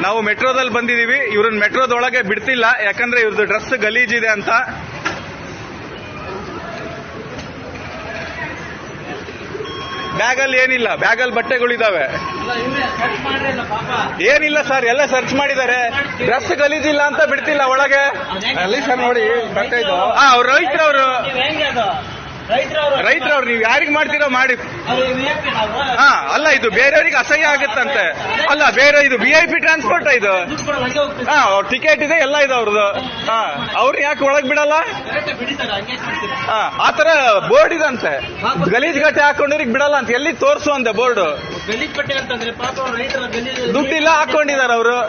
ನಾವು ಮೆಟ್ರೋದಲ್ಲಿ ಬಂದಿದೀವಿ. ಇವ್ರನ್ನ ಮೆಟ್ರೋದೊಳಗೆ ಬಿಡ್ತಿಲ್ಲ, ಯಾಕಂದ್ರೆ ಇವ್ರದ್ದು ಡ್ರೆಸ್ ಗಲೀಜಿದೆ ಅಂತ. ಬ್ಯಾಗಲ್ಲಿ ಏನಿಲ್ಲ, ಬ್ಯಾಗಲ್ಲಿ ಬಟ್ಟೆಗಳಿದಾವೆ. ಏನಿಲ್ಲ ಸರ್, ಎಲ್ಲ ಸರ್ಚ್ ಮಾಡಿದ್ದಾರೆ. ಡ್ರೆಸ್ ಗಲೀಜಿಲ್ಲ ಅಂತ ಬಿಡ್ತಿಲ್ಲ ಒಳಗೆ. ಅಲ್ಲಿ ಸರ್ ನೋಡಿ ಬಟ್ಟೆ ಇದು. ಅವ್ರು ರೈತರವ್ರು ನೀವು ಯಾರಿಗ್ ಮಾಡ್ತೀರೋ ಮಾಡಿ. ಅಲ್ಲ, ಇದು ಬೇರೆಯವ್ರಿಗೆ ಅಸಹ್ಯ ಆಗುತ್ತಂತೆ. ಅಲ್ಲ, ಬೇರೆ ಇದು VIP ಟ್ರಾನ್ಸ್ಪೋರ್ಟ್ ಇದು. ಟಿಕೆಟ್ ಇದೆ, ಎಲ್ಲ ಇದೆ ಅವ್ರದ್ದು. ಅವ್ರು ಯಾಕೆ ಒಳಗ್ ಬಿಡಲ್ಲ? ಆತರ ಬೋರ್ಡ್ ಇದಂತೆ, ಗಲೀಜ್ ಗಟ್ಟೆ ಹಾಕೊಂಡ್ರಿಗೆ ಬಿಡಲ್ಲ ಅಂತ. ಎಲ್ಲಿ ತೋರ್ಸು ಅಂತೆ ಬೋರ್ಡ್. ದುಡ್ಡಿಲ್ಲ ಹಾಕೊಂಡಿದಾರ ಅವರು.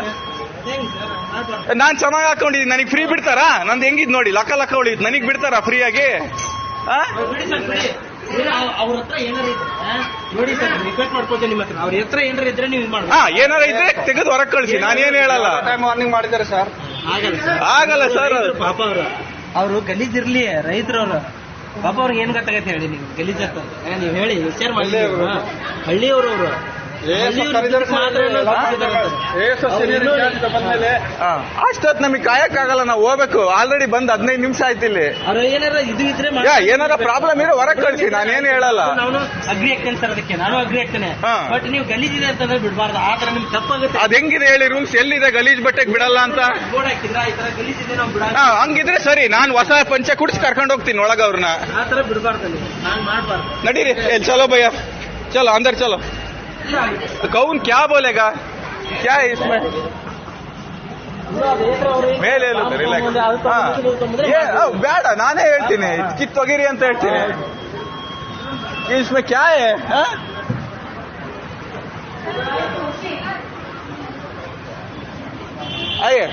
ನಾನ್ ಚೆನ್ನಾಗಿ ಹಾಕೊಂಡಿದ್ದೀನಿ, ನನಗೆ ಫ್ರೀ ಬಿಡ್ತಾರಾ? ನಂದು ಹೆಂಗಿದ್ ನೋಡಿ, ಲಕ್ಕ ಹೊಳಿದ್, ನನಗ್ ಬಿಡ್ತಾರಾ ಫ್ರೀಯಾಗಿ? ಅವ್ರ ಹತ್ರ ಏನಾರ ನೋಡಿ ಸರ್, ರಿಕ್ವೆಸ್ಟ್ ಮಾಡ್ಕೊಳ್ತೀನಿ ನಿಮ್ಮ ಹತ್ರ. ಅವ್ರ ಹತ್ರ ಏನಾರ ಇದ್ರೆ ನೀವು ಏನಾರ ಇದ್ರೆ ತೆಗೆದು ಹೊರಗೆ ಕಳಿಸಿ, ನಾನೇನ್ ಹೇಳಲ್ಲ. ಮಾರ್ನಿಂಗ್ ಮಾಡಿದ್ದಾರೆ ಸರ್. ಆಗಲ್ಲ ಸರ್. ಪಾಪ ಅವರು ಗಲೀಜಿರ್ಲಿ, ರೈತರವ್ರು ಪಾಪ ಅವ್ರಿಗೆ ಏನ್ ಗೊತ್ತಾಗತ್ತೆ ಹೇಳಿ ನೀವು? ಗಲೀಜ್ ಅಂತ ನೀವು ಹೇಳಿ, ವಿಚಾರ ಮಾಡಿ. ಹಳ್ಳಿಯವರು ಅವರು ಅಷ್ಟೊತ್ತು ನಮಗೆ ಕಾಯಕ್ಕಾಗಲ್ಲ, ನಾವು ಹೋಗ್ಬೇಕು. ಆಲ್ರೆಡಿ ಬಂದ್ 15 ನಿಮಿಷ ಆಯ್ತು ಇಲ್ಲಿ. ಏನಾರ ಪ್ರಾಬ್ಲಮ್ ಇರೋ ಹೊರಗೆ ಕಳಿಸಿ, ನಾನೇನು ಹೇಳಲ್ಲ. ನಾನು ಅಗ್ರಿ ಆಗ್ತೇನೆ ಸರ್, ಅದಕ್ಕೆ ನಾನು ಅಗ್ರಿ ಆಗ್ತೇನೆ. ಬಟ್ ನೀವು ಗಲೀಜಿದೆ ಅಂತಂದ್ರೆ ಬಿಡಬಾರ್ದು. ಆತರ ನಿಮ್ಗೆ ತಪ್ಪಾಗುತ್ತೆ. ಅದ್ ಹೆಂಗಿದೆ ಹೇಳಿ ರೂಲ್ಸ್? ಎಲ್ಲಿದೆ ಗಲೀಜ್ ಬಟ್ಟೆಗೆ ಬಿಡಲ್ಲ ಅಂತ? ಬೋರ್ಡ್ ಹಾಕಿದ್ರ ಈ ತರ ಗಲೀಜಿದೆ ನಾವು ಬಿಡ. ಹಂಗಿದ್ರೆ ಸರಿ, ನಾನು ಹೊಸ ಪಂಚೆ ಕುಡಿಸಿ ಕರ್ಕೊಂಡು ಹೋಗ್ತೀನಿ ಒಳಗ ಅವ್ರನ್ನ. ಆ ತರ ಬಿಡಬಾರ್ದು, ನಾನು ಮಾಡಬಾರ್ದು. ನಡೀರಿ, ಚಲೋ ಭಯ್ಯ, ಚಲೋ ಅಂದರ್ ಚಲೋ. कौन क्या बोलेगा? क्या है इसमें? ಮೇಲೆ ಬೇಡ, ನಾನೇ ಹೇಳ್ತೀನಿ, ಕಿತ್ತೊಗಿರಿ ಅಂತ ಹೇಳ್ತೀನಿ. इसमें क्या है? आइए,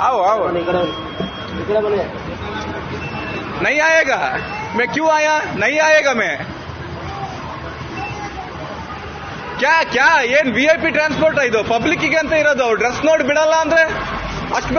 आओ आओ. नहीं आएगा? मैं क्यों आया? नहीं आएगा मैं. क्या ಏನ್ VIP ಟ್ರಾನ್ಸ್ಪೋರ್ಟ್ ಇದು? ಪಬ್ಲಿಕ್ ಗೆ ಅಂತ ಇರೋದು. ಡ್ರೆಸ್ ನೋಡಿ ಬಿಡಲ್ಲ ಅಂದ್ರೆ ಅಷ್ಟು